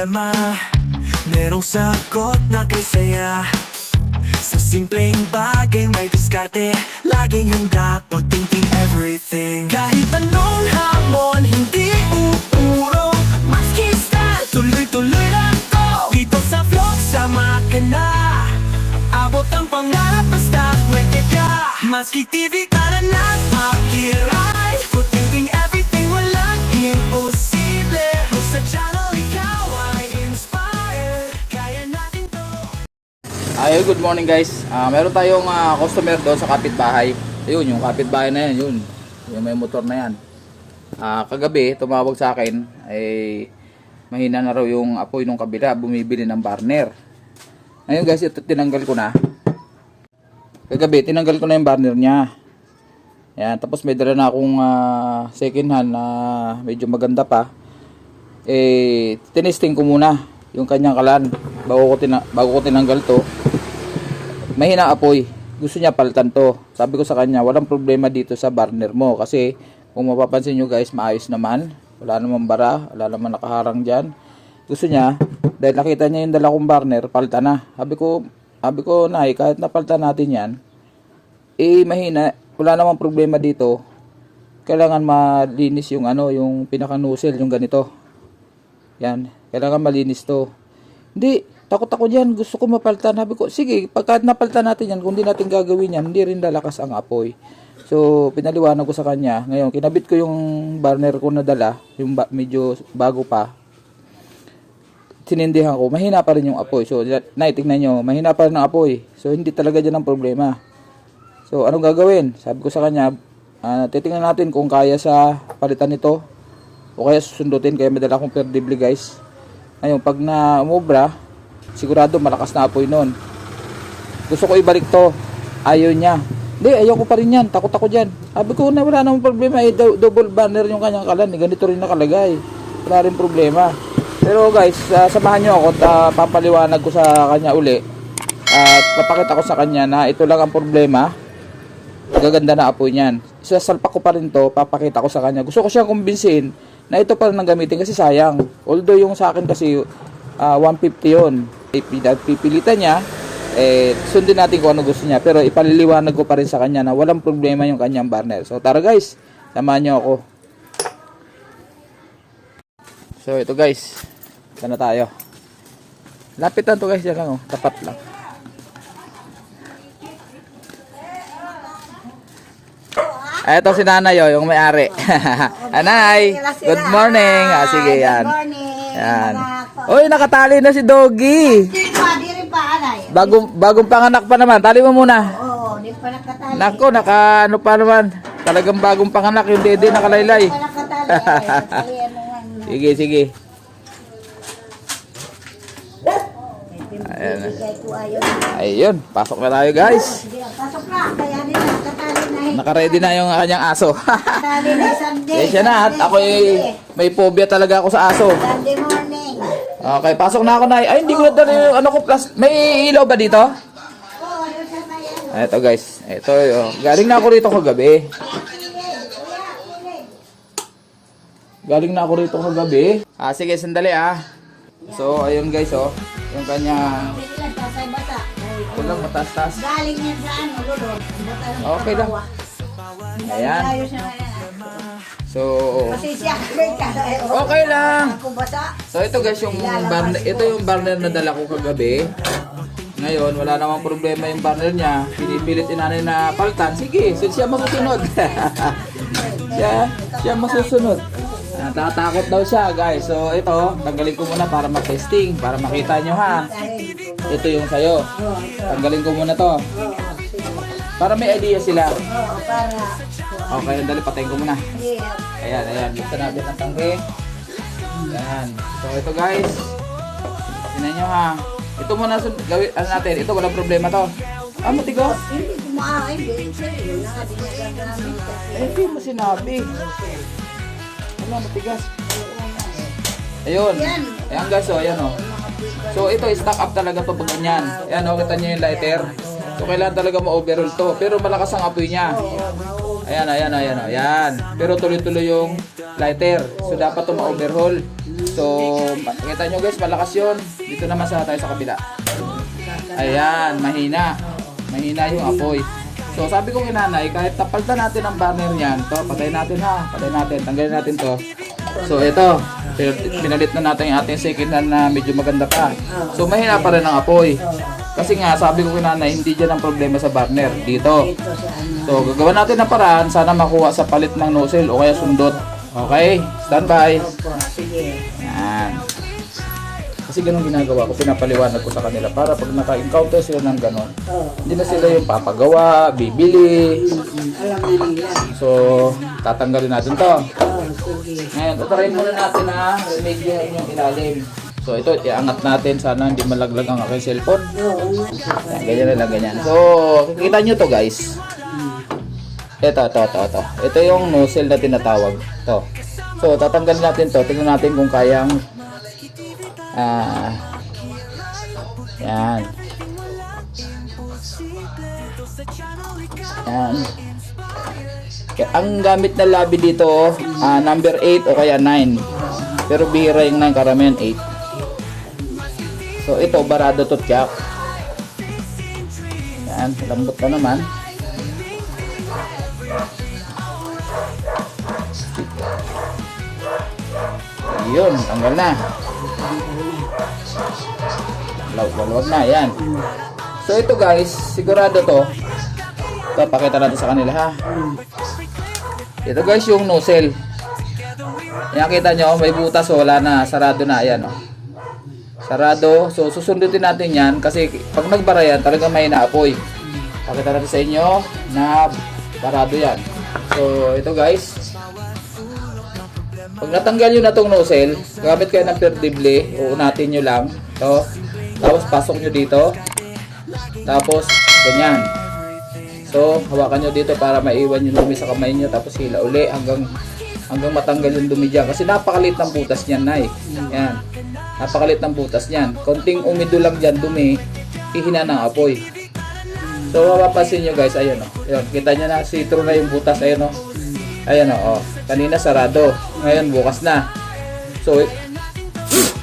problema, merong sagot na kisaya. Sa simpleng bagay may diskarte, laging handa pagtingting everything. Kahit anong hamon, hindi uurong, maski style, tuloy-tuloy lang to. Dito sa vlog, sama ka na, abot ang pangarap basta pwede ka. Maski TV, tara na, pakiray, pagtingting everything, walang imposible. Kung sa channel ikaw ay inspired, kaya natin to. Ay, good morning guys. Meron tayong customer doon sa kapitbahay. Ayun, yung kapitbahay na yan, yun. Yung may motor na yan. Kagabi, tumawag sa akin, ay mahina na raw yung apoy nung kabila, bumibili ng burner. Ngayon guys, ito tinanggal ko na. Kagabi, tinanggal ko na yung burner niya. Yan, tapos may dala na akong second hand na medyo maganda pa. Tinesting ko muna yung kanyang kalan bago ko tinanggal to. Mahina apoy, gusto niya palitan to. Sabi ko sa kanya, walang problema dito sa burner mo, kasi kung mapapansin nyo guys, maayos naman, wala namang bara, wala namang nakaharang dyan. Gusto niya, dahil nakita niya yung dala kong burner, palitan na. Sabi ko, nay, kahit napalitan natin yan, mahina, wala namang problema dito. Kailangan malinis yung yung pinaka nozzle, yung ganito. Yan, kailangan malinis to. Hindi, takot ako dyan, gusto ko mapalitan. Sabi ko, sige, pagka napalitan natin yan, kung di natin gagawin yan, hindi rin lalakas ang apoy. So, pinaliwanag ko sa kanya. Ngayon, kinabit ko yung burner ko na dala, yung medyo bago pa. Sinindihan ko, mahina pa rin yung apoy. So, tignan nyo, mahina pa rin ang apoy. So, hindi talaga dyan ang problema. So, anong gagawin? Sabi ko sa kanya, titingnan natin kung kaya sa palitan nito o kaya susundutin, kaya may dala akong perdible guys. Ngayon, pag na umubra, sigurado malakas na apoy nun. Gusto ko ibalik to, ayaw niya. Hindi, ayaw ko pa rin yan, takot ako dyan. Sabi ko na wala namang problema, double banner yung kanyang kalan, ganito rin nakalagay, wala rin problema. Pero guys, samahan nyo ako at papaliwanag ko sa kanya uli at papakita ko sa kanya na ito lang ang problema. Gaganda na apoy niyan. Sasalpak ko pa rin to, papakita ko sa kanya. Gusto ko siyang kumbinsin na ito pa rin ang gamitin kasi sayang. Although yung sa akin kasi 150 yun. Pipilitan niya, sundin natin kung ano gusto niya. Pero ipaliliwanag ko pa rin sa kanya na walang problema yung kanyang burner. So tara guys, samahan nyo ako. So ito guys, sana tayo. Lapitan to guys, yan lang tapat lang. Ito si nanay yung may-ari. Anay, good morning. Sige yan. Yan. Uy, nakatali na si Doggy. Bagong panganak pa naman. Tali mo muna. Oo, di pa nakatali. Nako, ano pa naman. Talagang bagong panganak yung dede nakalaylay. Sige. Ayun, pasok na tayo guys. Pasok na, kaya nila, katali na. Naka-ready na yung kanyang aso. Katali na Sunday. Siya na, at ako may phobia talaga ako sa aso. Sunday morning. Okay, pasok na ako na. Ay, hindi ko na dala yung ko plus. May ilaw ba dito? Oo, yun sa bayan. Ito guys, ito yung. Galing na ako rito kagabi. Sige, sandali So, ayun guys yung kanya. Ito lang, mataas-taas. Galing yan sa Lolo. Okay lang. Ayan. So, Kasi siya, okay lang. ako basa. So ito guys yung burner, ito yung burner na dala ko kagabi. Ngayon wala namang problema yung burner niya. Pinipilit inanay na palitan. Sige, siya masusunod. siya masusunod. Natatakot daw siya guys. So ito, tanggalin ko muna para mag-testing, para makita nyo Ito yung sayo. Tanggalin ko muna to. Para may idea sila. Oo, para. Okay, dali patayin ko muna. Ayan. Buksan natin ang tangke. Ayan. So ito guys. Tingnan nyo Ito muna gawin natin. Ito walang problema to. Matigas. Hindi kumain. Hindi mo sinabi. Wala, matigas. Ayun. Ayan guys, ayan So ito, stock up talaga to pag ganyan. Ayan kita nyo yung lighter. So kailangan talaga ma-overhaul to. Pero malakas ang apoy niya. Ayan. Pero tuloy-tuloy yung lighter. So dapat to ma-overhaul. So, kita nyo guys, malakas yun. Dito naman tayo sa kabila. Ayan, mahina. Mahina yung apoy. So, sabi ko kay nanay, kahit tapaltan natin ang burner niyan, to, patay natin ha. Patay natin, tanggalin natin to. So, ito. Pinalit na natin yung ating second hand na medyo maganda pa. So, mahina pa rin ang apoy. Kasi nga, sabi ko kay nanay, hindi dyan ang problema sa burner. Dito. Ito sa ano. So, gagawa natin ng paraan. Sana makuha sa palit ng nozzle o kaya sundot. Okay? Standby. Opo, sige. Yan. Kasi ganun ginagawa ko, pinapaliwanag ko sa kanila para pag naka-encounter sila ng ganun, Oo. hindi na sila yung papagawa, bibili. Alam na nila. So, tatanggalin natin to. Oo, sige. Ngayon, tatarayin muna natin na remedyo yung ilalim. So, ito, iangat natin. Sana hindi malaglag ang aking cellphone. Oo. Yan, ganyan na lang, ganyan. So, kikita nyo to guys. Ito. Ito yung nozzle na tinatawag. To. So, tatanggalin natin to. Tingnan natin kung kayang yan. Yan. Ang gamit na labi dito, number 8 o kaya 9. Pero bihira yung 9, karamihan 8. So, ito, barado to jack. Yan, lambot pa naman. Yun, tanggal na. Lawag na, yan. So ito guys, sigurado to. Ito, pakita natin sa kanila ha. Ito guys yung nozzle. Yan, kita nyo, may butas, wala na, sarado na, ayan o. Sarado, so susundutin natin yan kasi pag nagbara yan, talagang may naapoy. Pakita natin sa inyo na barado yan. So ito guys, pag natanggal nyo na itong nozzle, gamit kayo ng perdible, uunatin nyo lang. Ito. Tapos pasok nyo dito. Tapos ganyan. So hawakan nyo dito para maiwan yung dumi sa kamay nyo. Tapos hila uli hanggang matanggal yung dumi dyan. Kasi napakalit ng butas nyan, Nay. Yan. Napakalit ng butas nyan. Konting umido lang dyan, dumi, ihina ng apoy. So mapapansin nyo guys, ayan o. Ayan, kita nyo na, see-through na yung butas. Ayan o. Ayan o. Kanina sarado. Ngayon bukas na. So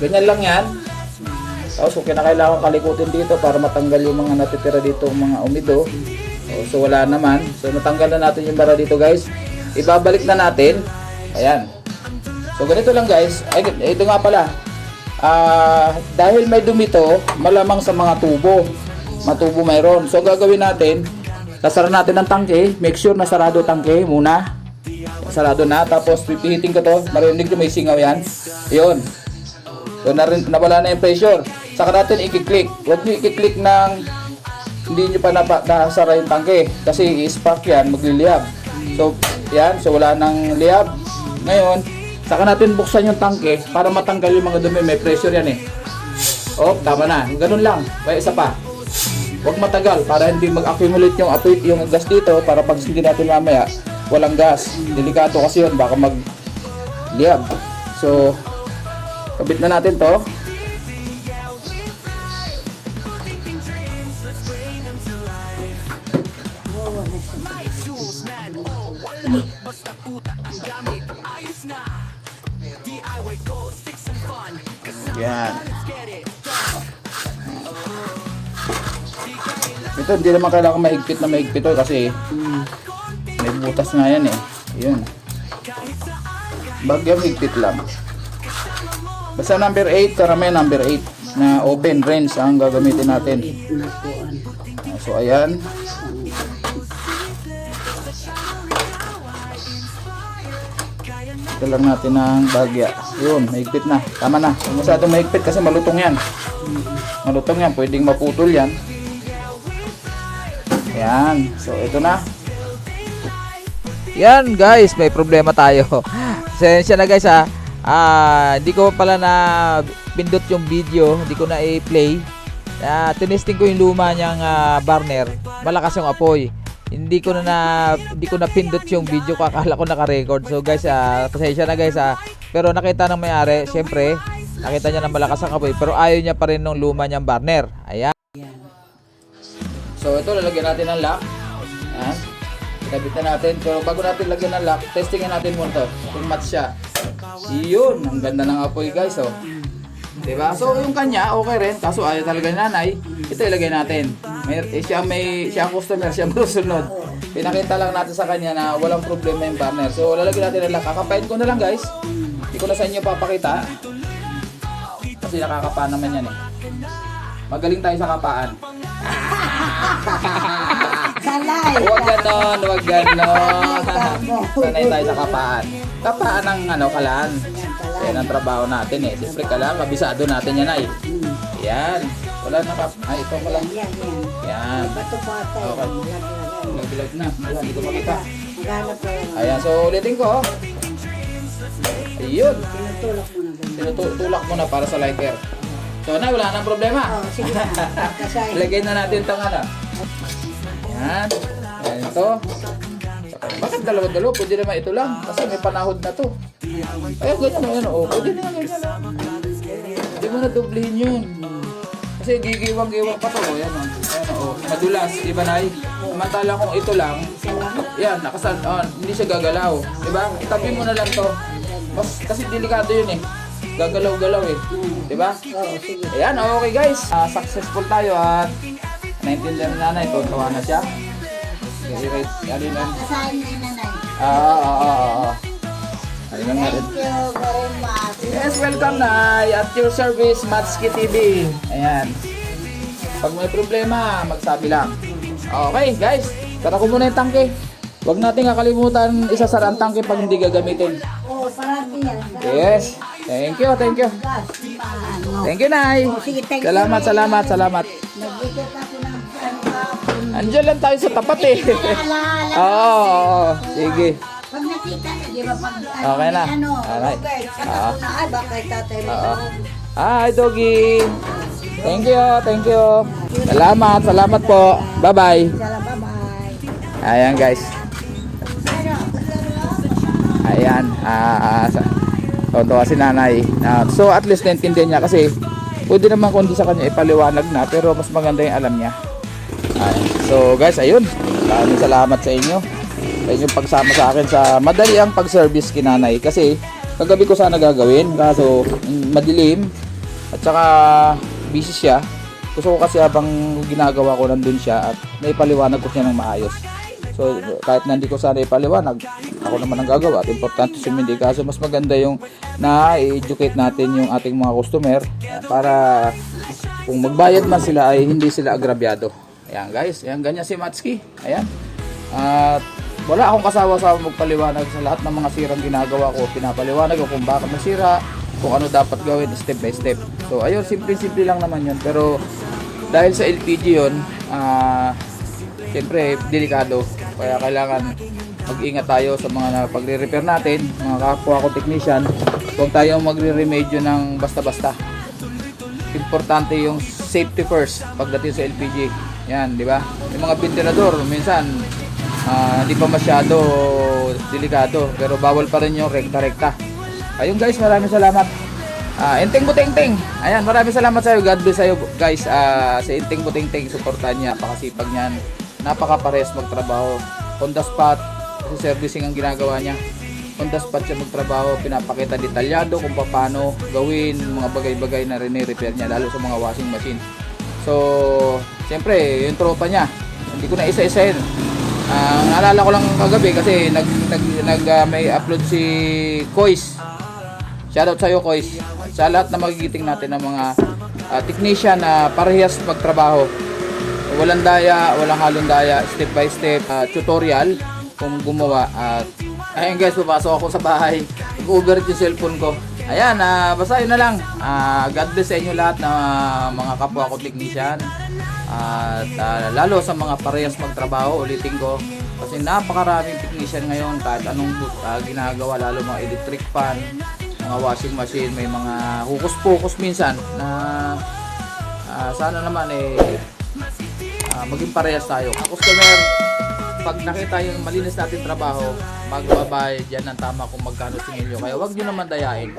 ganyan lang yan. Tapos kung kinakailangan kalikutin dito para matanggal yung mga natitira dito, mga umido. So wala naman. So natanggal na natin yung bara dito guys. Ibabalik na natin. Ayan. So ganito lang guys. Ay, ito nga pala. Dahil may dumi to, malamang sa mga tubo. Matubo mayroon. So gagawin natin, sasara natin ang tangke. Make sure na sarado tangke muna. Sarado na. Tapos pipihitin ko to. Marinig nyo may singaw yan. Yun. So nawala na yung pressure. Saka natin i-click. Huwag nyo i-click ng hindi nyo pa nasara yung tangke. Kasi i-spark yan, magliliyab. So yan. So wala nang liyab. Ngayon, saka natin buksan yung tangke para matanggal yung mga dumi. May pressure yan eh. Oh, tama na. Ganun lang. May isa pa. Huwag matagal para hindi mag-accumulate yung apoy, yung gas dito para pag hindi natin mamaya walang gas. Delikado kasi yun, baka mag-liyab. So, kabit na natin to. Yan. Ito, hindi naman kailangan mahigpit na mahigpit to kasi may butas nga yan eh. Yun. Bagyang higpit lang. Basta number 8, karami number 8 na open range ang gagamitin natin. So ayan. Ito lang natin ng bagya. Yun, mahigpit na. Tama na. Huwag masyadong mahigpit kasi malutong yan. Malutong yan. Pwedeng maputol yan. Ayan. So ito na. Yan guys, may problema tayo. Sensya na guys ha. Hindi ko pala na pindot yung video, hindi ko na i-play. Tinesting ko yung luma niyang burner. Malakas yung apoy. Hindi ko na pindot yung video, akala ko naka-record. So guys, pasensya na guys Pero nakita ng may-ari, syempre, nakita niya na malakas ang apoy, pero ayaw niya pa rin ng luma niyang burner. Ayan. So ito, lalagyan natin ng lock. Ayan. Ikabit na natin. Pero bago natin lagyan ng lock, testingin natin muna to kung match siya. Yun, ang ganda ng apoy guys, oh. Diba? So yung kanya, okay rin. Kaso ayaw talaga ni nanay. Ito ilagay natin. Siya ang customer, siya masunod. Pinakita lang natin sa kanya na walang problema yung burner. So lalagyan natin na lang. Kakapain ko na lang guys. Hindi ko na sa inyo papakita. Kasi nakakapa naman yan eh. Magaling tayo sa kapaan. Salay. Huwag ganon, huwag ganon. Sanay tayo sa kapaan. Kapaan ng kalaan. Yan ang trabaho natin eh. Siyempre kalaan, kabisado natin yan ay. Yan. Wala na kap. Ay, ito pala. Yan. Yan. Bato pa tayo. Okay. Nagbilag na. Wala, hindi ko makita. Maghanap ko yan. Ayan, so ulitin ko. Ayun. Tinutulak mo na ganyan. Tinutulak mo na para sa lighter. So na, wala nang problema. Oh, sige na. Kasay. Lagay na natin itong Yan. Yan ito. Bakit dalawa-dalawa? Pwede naman ito lang. Kasi may panahod na to. Ayun, ganyan o. Yan, oh. Pwede naman ganyan lang. Hindi mo na dublihin yun. Kasi gigiwang-giwang pa to. Yan o. Yan o. Madulas. Diba na? Samantala kung ito lang. Yan, hindi siya gagalaw. Diba? Itabi mo na lang to. Kasi delikado yun eh. Gagalaw-galaw eh. Diba? Oo, sige. Ayan, okay guys. Successful tayo at naintindihan na nanay. Tuwa na siya. Alin lang. Kasahin na yung nanay. Alin lang natin. Thank you very much. Yes, welcome Nay. At your service, Matsuki TV. Ayan. Pag may problema, magsabi lang. Okay guys, tara ko muna yung tangke. Huwag natin kakalimutan isasara ang tangke pag hindi gagamitin. Oh, parati yan. Yes. Thank you. Gas. Thank you, Nay. Oh, sige, thank you. Salamat. Nag-visit ako ng kahapon. Andiyan lang tayo sa tapat eh. Alaala. Oo. Sige. Pag nakita na, di ba? Pag Okay na. Alright. Alright. Saka ko na, ay, baka tatay mo. Oo. Hi, Doggy. Thank you. Salamat po. Bye-bye. Bye-bye. Ayan, guys. Ayan. Tonto si nanay. So, at least naintindihan niya kasi pwede naman kung di sa kanya ipaliwanag na pero mas maganda yung alam niya. So, guys, ayun. Maraming salamat sa inyo. Sa inyong pagsama sa akin sa madali ang pag-service kinanay kasi kagabi ko sana gagawin kaso madilim at saka busy siya. Gusto ko kasi habang ginagawa ko nandun siya at naipaliwanag ko siya ng maayos. So kahit na hindi ko sana ipaliwanag, ako naman ang gagawa at importante sumindi kaso mas maganda yung na-educate natin yung ating mga customer para kung magbayad man sila ay hindi sila agrabyado. Ayan guys, ayan ganyan si Matsuki. Ayan. At wala akong kasawa-sawa magpaliwanag sa lahat ng mga sirang ginagawa ko. Pinapaliwanag ko kung bakit nasira, kung ano dapat gawin step by step. So ayun, simple-simple lang naman yun. Pero dahil sa LPG yun, siyempre delikado. Kaya kailangan mag-ingat tayo sa mga pagre-repair natin, mga kapwa ko technician. Huwag tayong magre-remedyo ng basta-basta. Importante yung safety first pagdating sa LPG. Yan, di ba? Yung mga ventilador, minsan hindi pa masyado delikado pero bawal pa rin yung rekta-rekta. Ayun guys, maraming salamat. Inting Butingting. Ayan, maraming salamat sa iyo. God bless sa iyo guys. Si Inting Butingting, suportahan niya, napakasipag niyan. Napaka-pares magtrabaho. On the spot, kasi servicing ang ginagawa niya. On the spot siya magtrabaho, pinapakita detalyado kung paano gawin mga bagay-bagay na rini-repair niya lalo sa mga washing machine. So, siyempre, yung tropa niya, hindi ko na isa-isahin. Naalala ko lang kagabi kasi may upload si Kois. Shoutout sa iyo Kois. Sa lahat na magigiting natin ng mga technician na parehas magtrabaho. Walang daya, walang halong daya, step by step tutorial kung gumawa. At ayun guys, papasok ako sa bahay. Nag-overheat yung cellphone ko. Ayan, basta yun na lang. God bless sa inyo lahat na mga kapwa ko technician. At lalo sa mga parehas magtrabaho, ulitin ko kasi napakaraming technician ngayon kahit anong ginagawa, lalo mga electric fan, mga washing machine, may mga hukus-pukus minsan na sana naman maging parehas tayo. Ang customer, pag nakita yung malinis natin trabaho, magbabayad yan ng tama kung magkano singil nyo. Kaya wag nyo naman dayain.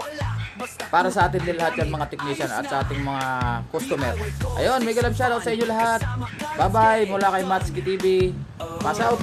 Para sa atin din lahat yan mga technician at sa ating mga customer. Ayun, mega love shoutout sa inyo lahat. Bye bye mula kay Matsuki TV. Pass out.